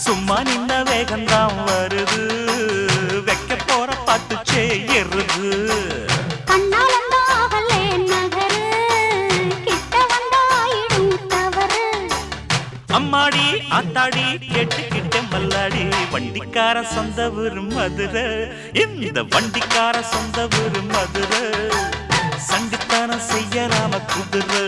சும்மா நின்ன வேகந்தான் வருது வைக்க போற பாட்டு செய்யறது அம்மாடி ஆத்தாடி கேட்டுக்கிட்ட மல்லாடி வண்டிக்கார சொந்த ஊரு மதுரை இந்த வண்டிக்கார சொந்த ஊரு மதுரை சண்டித்தானம் செய்யலாம குதிரை